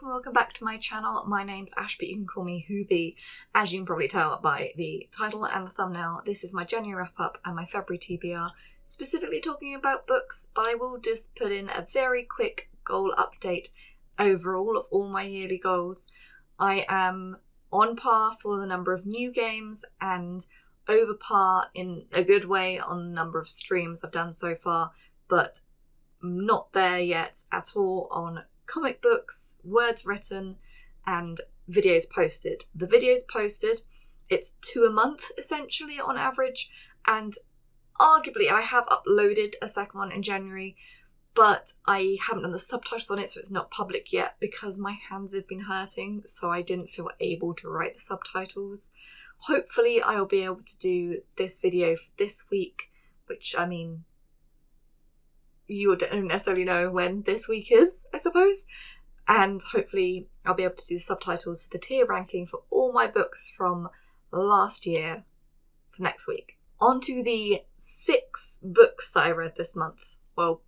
welcome back to my channel. My name's Ash, but you can call me Hoobie. As you can probably tell by the title and the thumbnail, this is my January wrap-up and my February TBR, specifically talking about books, but I will just put in a very quick goal update overall of all my yearly goals. I am on par for the number of new games and over par in a good way on the number of streams I've done so far, but not there yet at all on comic books, words written, and videos posted. The videos posted, it's 2 a month essentially on average, and arguably I have uploaded a second one in January, but I haven't done the subtitles on it, so it's not public yet because my hands have been hurting, so I didn't feel able to write the subtitles. Hopefully I'll be able to do this video for this week, which, I mean, you don't necessarily know when this week is, I suppose. And hopefully I'll be able to do the subtitles for the tier ranking for all my books from last year for next week. On to the 6 books that I read this month. Well,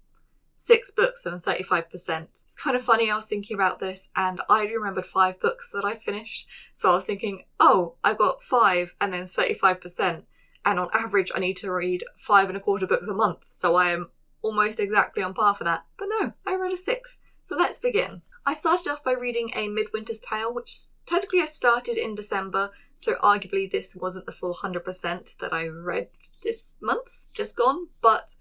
6 books and 35%. It's kind of funny, I was thinking about this and I remembered 5 books that I finished. So I was thinking, oh, I got 5 and then 35%. And on average I need to read 5.25 books a month. So I am almost exactly on par for that. But no, I read a 6th. So let's begin. I started off by reading A Midwinter's Tale, which technically I started in December, so arguably this wasn't the full 100% that I read this month, just gone, but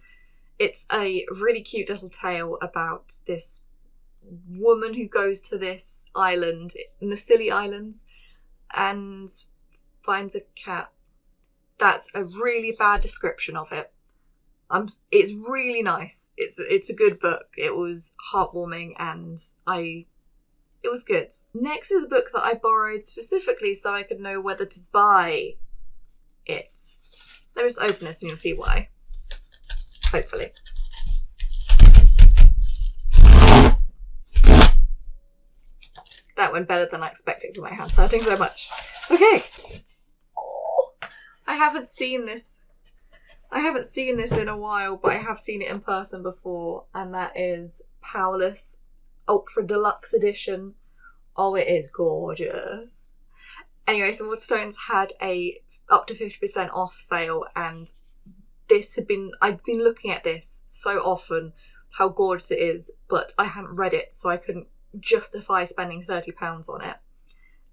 it's a really cute little tale about this woman who goes to this island, in the Scilly Islands, and finds a cat. That's a really bad description of it. It's really nice. It's a good book. It was heartwarming and it was good. Next is a book that I borrowed specifically so I could know whether to buy it. Let me just open this and you'll see why. Hopefully. That went better than I expected because my hand's hurting so much. Okay. Oh, I haven't seen this in a while, but I have seen it in person before, and that is Powerless Ultra Deluxe Edition. Oh, it is gorgeous. Anyway, so Waterstones had a up to 50% off sale, and I'd been looking at this so often, how gorgeous it is, but I hadn't read it, so I couldn't justify spending £30 on it.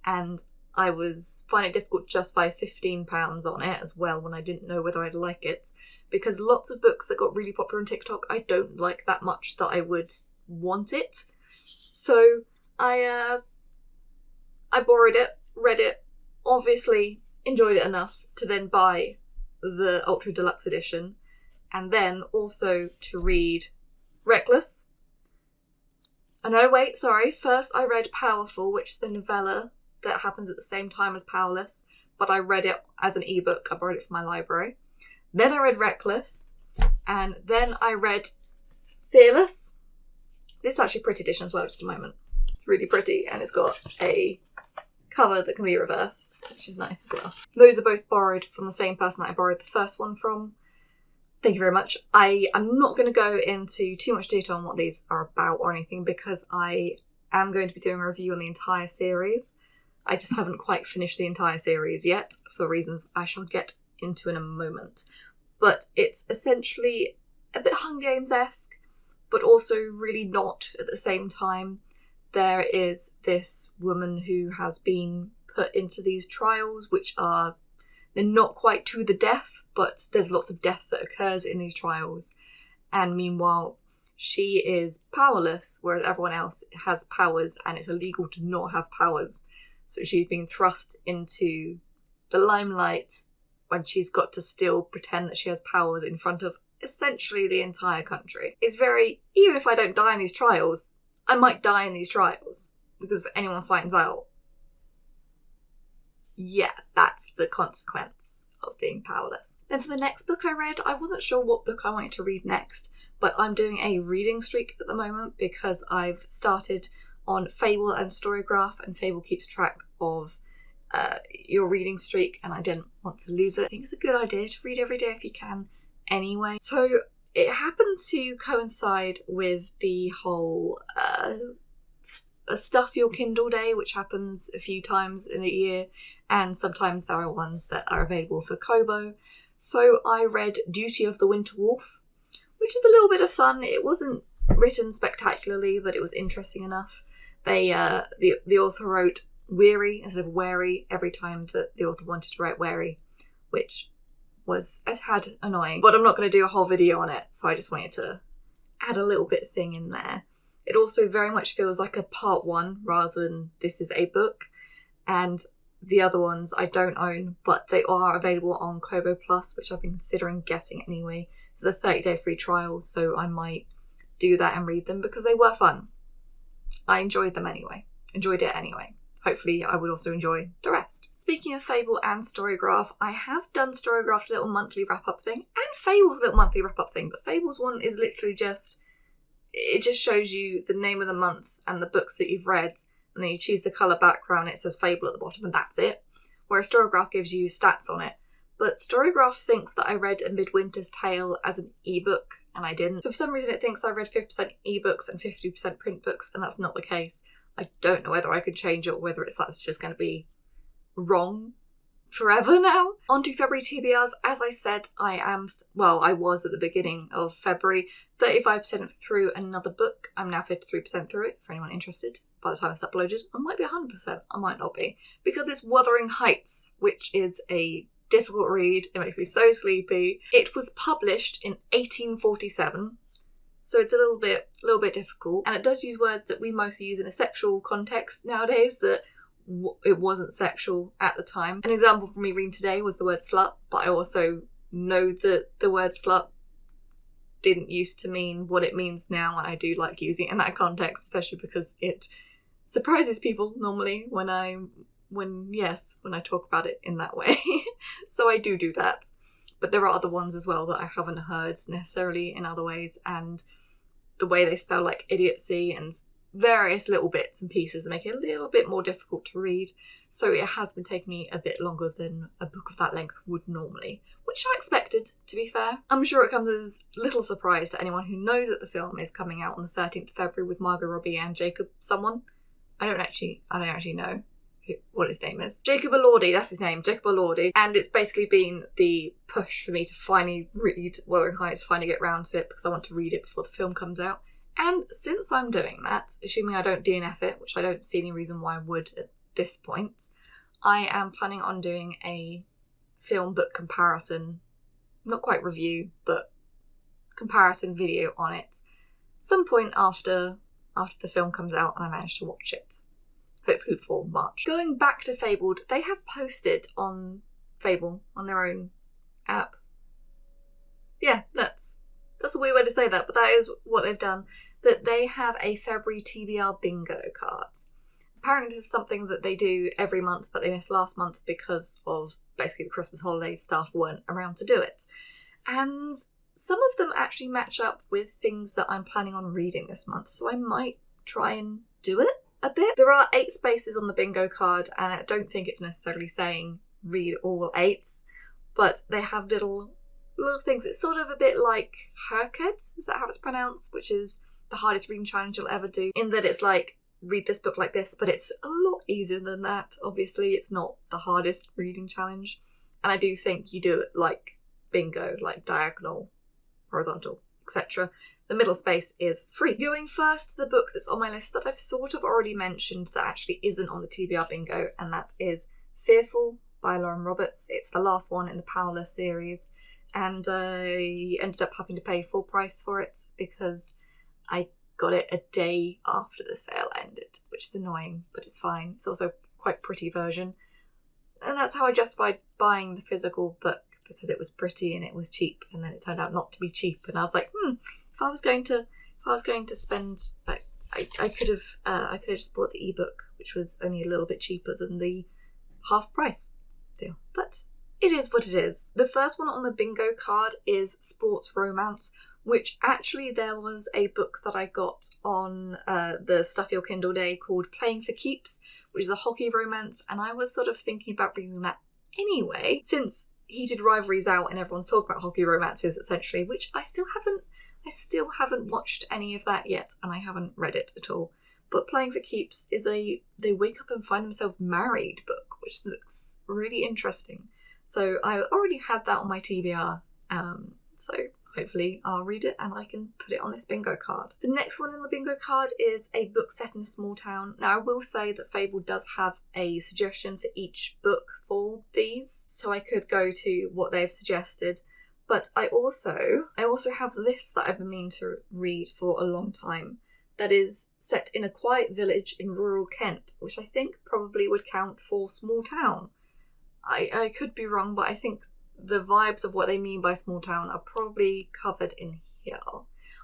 And I was finding it difficult to justify £15 on it as well when I didn't know whether I'd like it, because lots of books that got really popular on TikTok I don't like that much that I would want it. So I borrowed it, read it, obviously enjoyed it enough to then buy the Ultra Deluxe Edition, and then also to read Reckless. Oh no, wait, sorry. First I read Powerful, which is the novella that happens at the same time as Powerless, but I read it as an ebook. I borrowed it from my library. Then I read Reckless, and then I read Fearless. This is actually a pretty edition as well, just a moment. It's really pretty, and it's got a cover that can be reversed, which is nice as well. Those are both borrowed from the same person that I borrowed the first one from. Thank you very much. I am not going to go into too much detail on what these are about or anything, because I am going to be doing a review on the entire series. I just haven't quite finished the entire series yet, for reasons I shall get into in a moment. But it's essentially a bit Hunger Games-esque, but also really not at the same time. There is this woman who has been put into these trials, which they're not quite to the death, but there's lots of death that occurs in these trials. And meanwhile, she is powerless, whereas everyone else has powers, and it's illegal to not have powers. So she's being thrust into the limelight when she's got to still pretend that she has powers in front of essentially the entire country. It's very, even if I don't die in these trials, I might die in these trials, because if anyone finds out, yeah, that's the consequence of being powerless. Then for the next book I read, I wasn't sure what book I wanted to read next, but I'm doing a reading streak at the moment because I've started on Fable and Storygraph, and Fable keeps track of your reading streak, and I didn't want to lose it. I think it's a good idea to read every day if you can anyway. So it happened to coincide with the whole a Stuff Your Kindle Day, which happens a few times in a year, and sometimes there are ones that are available for Kobo. So I read Duty of the Winter Wolf, which is a little bit of fun. It wasn't written spectacularly, but it was interesting enough. The author wrote weary instead of wary every time that the author wanted to write wary, which was a tad annoying. But I'm not going to do a whole video on it, so I just wanted to add a little bit thing in there. It also very much feels like a part one rather than this is a book. And the other ones I don't own, but they are available on Kobo Plus, which I've been considering getting anyway. There's a 30-day free trial, so I might do that and read them because they were fun. I enjoyed it anyway. Hopefully I would also enjoy the rest. Speaking of Fable and Storygraph, I have done Storygraph's little monthly wrap-up thing and Fable's little monthly wrap-up thing, but Fable's one is literally it just shows you the name of the month and the books that you've read, and then you choose the colour background, it says Fable at the bottom, and that's it. Whereas Storygraph gives you stats on it. But Storygraph thinks that I read A Midwinter's Tale as an ebook, and I didn't. So for some reason it thinks I read 50% ebooks and 50% print books, and that's not the case. I don't know whether I could change it or whether that's just going to be wrong forever now. On to February TBRs. As I said, I was at the beginning of February 35% through another book. I'm now 53% through it, for anyone interested. By the time it's uploaded, I might be 100%, I might not be. Because it's Wuthering Heights, which is a difficult read. It makes me so sleepy. It was published in 1847, so it's a little bit difficult. And it does use words that we mostly use in a sexual context nowadays that it wasn't sexual at the time. An example from me reading today was the word slut, but I also know that the word slut didn't used to mean what it means now, and I do like using it in that context, especially because it surprises people normally when I talk about it in that way. So I do that. But there are other ones as well that I haven't heard necessarily in other ways, and the way they spell like idiocy and various little bits and pieces that make it a little bit more difficult to read. So it has been taking me a bit longer than a book of that length would normally, which I expected, to be fair. I'm sure it comes as little surprise to anyone who knows that the film is coming out on the 13th of February with Margot Robbie and Jacob someone. I don't actually know what his name is. Jacob Elordi, that's his name, Jacob Elordi. And it's basically been the push for me to finally read Wuthering Heights, finally get round to it, because I want to read it before the film comes out. And since I'm doing that, assuming I don't DNF it, which I don't see any reason why I would at this point, I am planning on doing a film book comparison, not quite review, but comparison video on it, some point after the film comes out and I manage to watch it. Hopefully before March. Going back to Fabled, they have posted on Fable, on their own app. Yeah, that's a weird way to say that, but that is what they've done. That they have a February TBR bingo card. Apparently this is something that they do every month, but they missed last month because of basically the Christmas holidays. Staff weren't around to do it. And some of them actually match up with things that I'm planning on reading this month, so I might try and do it a bit. There are 8 spaces on the bingo card, and I don't think it's necessarily saying read all 8, but they have little things. It's sort of a bit like Herked, is that how it's pronounced? Which is the hardest reading challenge you'll ever do, in that it's like, read this book like this, but it's a lot easier than that. Obviously, it's not the hardest reading challenge. And I do think you do it like bingo, like diagonal, horizontal, etc. The middle space is free. Going first, the book that's on my list that I've sort of already mentioned that actually isn't on the TBR bingo, and that is Fearful by Lauren Roberts. It's the last one in the Powler series, and I ended up having to pay full price for it because I got it a day after the sale ended, which is annoying, but it's fine. It's also quite a pretty version. And that's how I justified buying the physical book, because it was pretty and it was cheap, and then it turned out not to be cheap. And I was like, if I was going to spend, like, I could have just bought the ebook, which was only a little bit cheaper than the half price deal. But it is what it is. The first one on the bingo card is Sports Romance, which actually there was a book that I got on the Stuff Your Kindle Day called Playing for Keeps, which is a hockey romance, and I was sort of thinking about reading that anyway, since Heated Rivalry's out and everyone's talking about hockey romances essentially, which I still haven't watched any of that yet, and I haven't read it at all. but Playing for Keeps is a they wake up and find themselves married book, which looks really interesting. So I already had that on my TBR, so hopefully I'll read it and I can put it on this bingo card. The next one in the bingo card is a book set in a small town. Now I will say that Fable does have a suggestion for each book for these, so I could go to what they've suggested. But I also have this that I've been meaning to read for a long time, that is set in a quiet village in rural Kent, which I think probably would count for small town. I could be wrong, but I think the vibes of what they mean by small town are probably covered in here.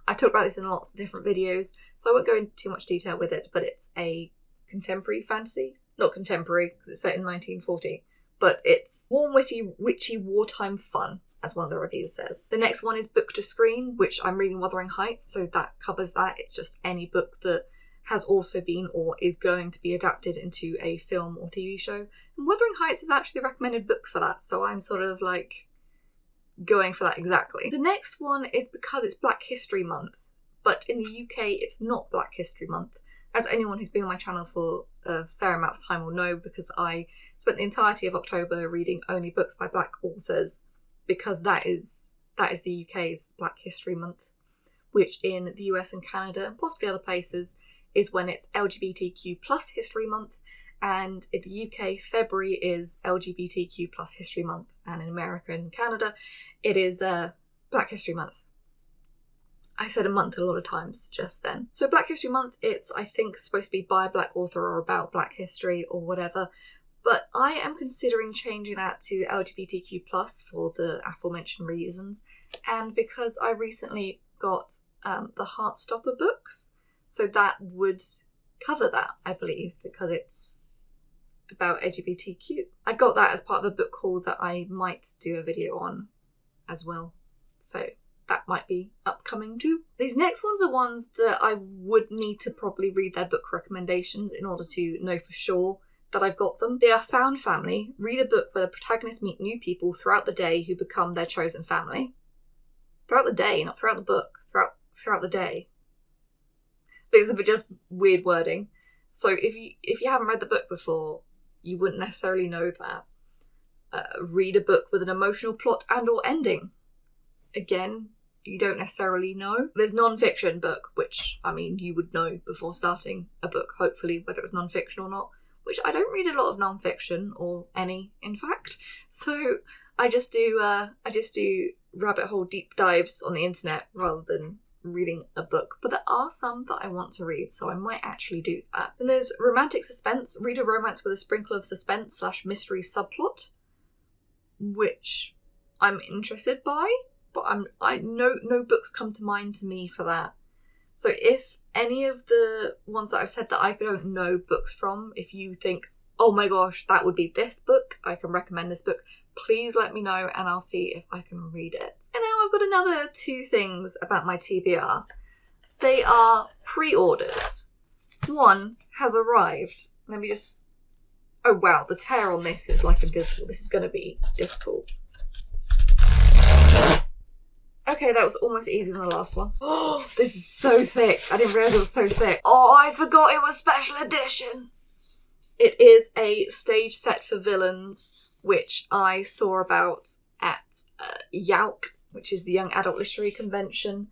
I talked about this in a lot of different videos, so I won't go into too much detail with it, but it's a contemporary fantasy. Not contemporary, because it's set in 1940, but it's warm, witchy wartime fun, as one of the reviews says. The next one is Book to Screen, which I'm reading Wuthering Heights, so that covers that. It's just any book that has also been or is going to be adapted into a film or TV show. And Wuthering Heights is actually the recommended book for that, so I'm sort of like going for that exactly. The next one is because it's Black History Month, but in the UK it's not Black History Month, as anyone who's been on my channel for a fair amount of time will know, because I spent the entirety of October reading only books by Black authors, because that is the UK's Black History Month, which in the US and Canada and possibly other places is when it's LGBTQ plus History Month, and in the UK, February is LGBTQ plus History Month, and in America and Canada, it is Black History Month. I said a month a lot of times just then. So Black History Month, it's, I think, supposed to be by a Black author or about Black history or whatever, but I am considering changing that to LGBTQ plus for the aforementioned reasons, and because I recently got the Heartstopper books, so that would cover that, I believe, because it's about LGBTQ. I got that as part of a book haul that I might do a video on as well, so that might be upcoming too. These next ones are ones that I would need to probably read their book recommendations in order to know for sure that I've got them. They are Found Family. Read a book where the protagonists meet new people throughout the day who become their chosen family. Throughout the day, not throughout the book. Throughout the day. These are just weird wording. So if you haven't read the book before, you wouldn't necessarily know that. Read a book with an emotional plot and or ending. Again, you don't necessarily know. There's non-fiction book, which, I mean, you would know before starting a book, hopefully, whether it's non-fiction or not, which I don't read a lot of non-fiction, or any, in fact. So I just do rabbit hole deep dives on the internet rather than reading a book, but there are some that I want to read, so I might actually do that. Then there's Romantic Suspense. Read a romance with a sprinkle of suspense / mystery subplot, which I'm interested by, but no books come to mind to me for that. So if any of the ones that I've said that I don't know books from, if you think, oh my gosh, that would be this book, I can recommend this book, please let me know and I'll see if I can read it. And now I've got another 2 things about my TBR. They are pre-orders. One has arrived. Let me just... Oh wow, the tear on this is like invisible. This is going to be difficult. Okay, that was almost easier than the last one. Oh, this is so thick. I didn't realise it was so thick. Oh, I forgot it was special edition. It is a stage set for villains, which I saw about at YAUC, which is the Young Adult Literary Convention,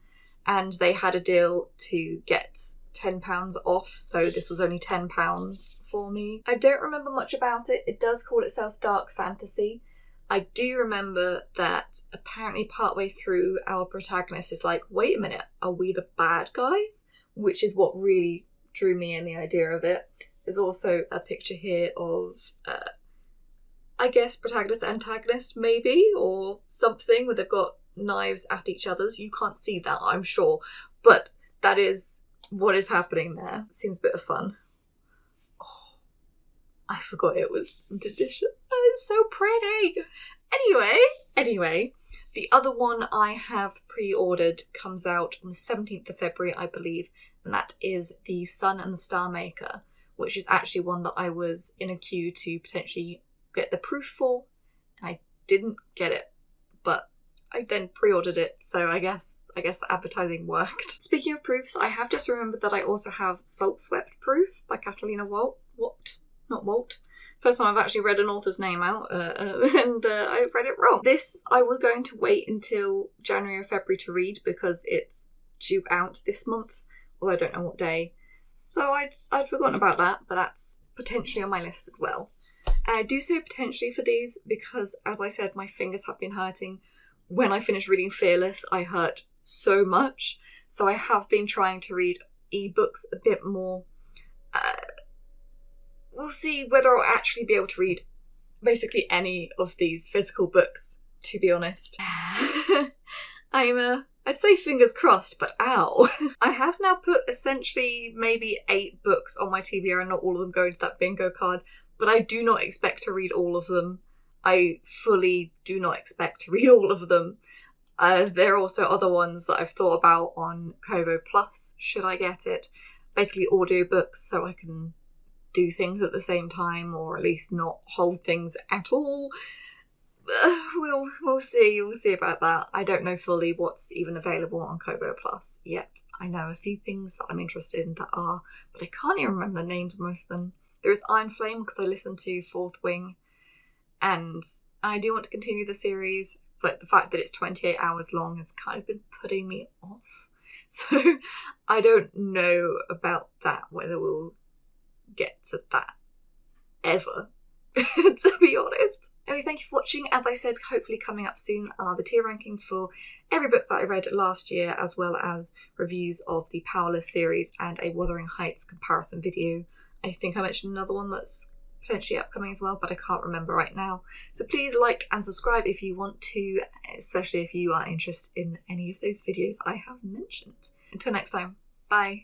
and they had a deal to get £10 off, so this was only £10 for me. I don't remember much about it. It does call itself Dark Fantasy. I do remember that apparently partway through our protagonist is like, wait a minute, are we the bad guys? Which is what really drew me in the idea of it. There's also a picture here of, I guess, protagonist, antagonist, maybe, or something, where they've got knives at each other's. You can't see that, I'm sure, but that is what is happening there. Seems a bit of fun. Oh, I forgot it was edition. It's so pretty. Anyway, the other one I have pre-ordered comes out on the 17th of February, I believe, and that is The Sun and the Star Maker, which is actually one that I was in a queue to potentially get the proof for, and I didn't get it, but I then pre-ordered it, so I guess the advertising worked. Speaking of proofs, I have just remembered that I also have Salt Swept Proof by Catalina Walt. Not Walt. First time I've actually read an author's name out, and I read it wrong. This I was going to wait until January or February to read because it's due out this month, although I don't know what day. So I'd forgotten about that, but that's potentially on my list as well. And I do say potentially for these because, as I said, my fingers have been hurting. When I finished reading Fearless, I hurt so much. So I have been trying to read ebooks a bit more. We'll see whether I'll actually be able to read basically any of these physical books, to be honest. I'd say fingers crossed, but ow. I have now put essentially maybe 8 books on my TBR and not all of them go into that bingo card, but I do not expect to read all of them. I fully do not expect to read all of them. There are also other ones that I've thought about on Kobo Plus, should I get it. Basically audiobooks, so I can do things at the same time, or at least not hold things at all. We'll see about that. I don't know fully what's even available on Kobo Plus yet. I know a few things that I'm interested in that are, but I can't even remember the names of most of them. There is Iron Flame because I listened to Fourth Wing, and I do want to continue the series, but the fact that it's 28 hours long has kind of been putting me off. So I don't know about that, whether we'll get to that ever, to be honest. Anyway, thank you for watching. As I said, hopefully coming up soon are the tier rankings for every book that I read last year, as well as reviews of the Powerless series and a Wuthering Heights comparison video. I think I mentioned another one that's potentially upcoming as well, but I can't remember right now. So please like and subscribe if you want to, especially if you are interested in any of those videos I have mentioned. Until next time, bye.